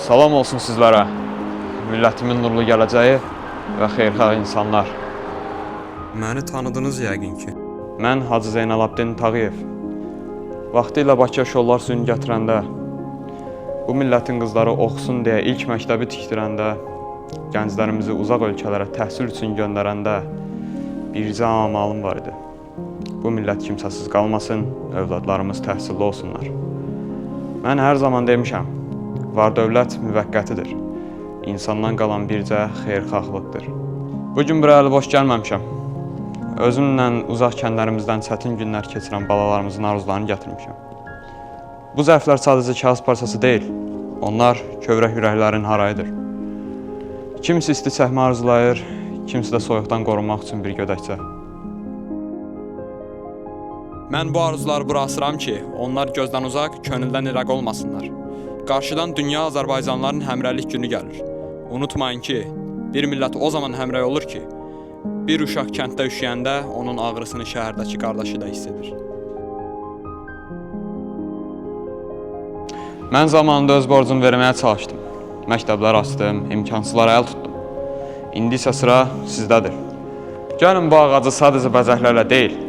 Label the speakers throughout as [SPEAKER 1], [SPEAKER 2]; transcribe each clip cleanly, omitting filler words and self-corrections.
[SPEAKER 1] Salam olsun sizlərə, millətimin nurlu gələcəyi və xeyirxah insanlar.
[SPEAKER 2] Məni tanıdınız yəqin ki.
[SPEAKER 1] Mən Hacı Zeynalabdin Tağıyev. Vaxtilə Bakıya şollar suyunu gətirəndə, bu millətin qızları oxusun deyə ilk məktəbi tikdirəndə, gənclərimizi uzaq ölkələrə təhsil üçün göndərəndə bircə amalım var idi. Bu millət kimsəsiz qalmasın, övladlarımız təhsilli olsunlar. Mən hər zaman demişəm, var-dövlət müvəqqətidir. İnsandan qalan bircə xeyirxahlıqdır. Bugün bura əli boş gəlməmişəm. Özümlə uzaq kəndlərimizdən çətin günlər keçirən balalarımızın arzularını gətirmişəm. Bu zərflər sadəcə kağız parçası deyil, onlar kövrək ürəklərin harayıdır. Kimisi isti çəkmə arzulayır, kimisi də soyuqdan qorunmaq üçün bir gödəkçə.
[SPEAKER 3] Mən bu arzuları bura asıram ki, onlar gözdən uzaq, könüldən iraq olmasınlar. Qarşıdan dünya Azərbaycanlıların həmrəylik günü gəlir. Unutmayın ki, bir millət o zaman həmrəy olur ki, bir uşaq kənddə üşüyəndə onun ağrısını şəhərdəki qardaşı da hiss edir.
[SPEAKER 1] Mən zamanında öz borcumu verməyə çalışdım. Məktəblər açdım, imkansızlara əl tutdum. İndi isə sıra sizdədir. Gəlin bu ağacı sadəcə bəzəklərlə deyil,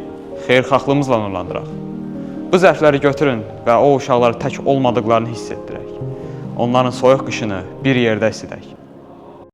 [SPEAKER 1] xeyirxahlığımızla nurlandıraq. Bu zərfləri götürün və o uşaqları tək olmadıqlarını hiss etdirək. Onların soyuq qışını bir yerdə isidək.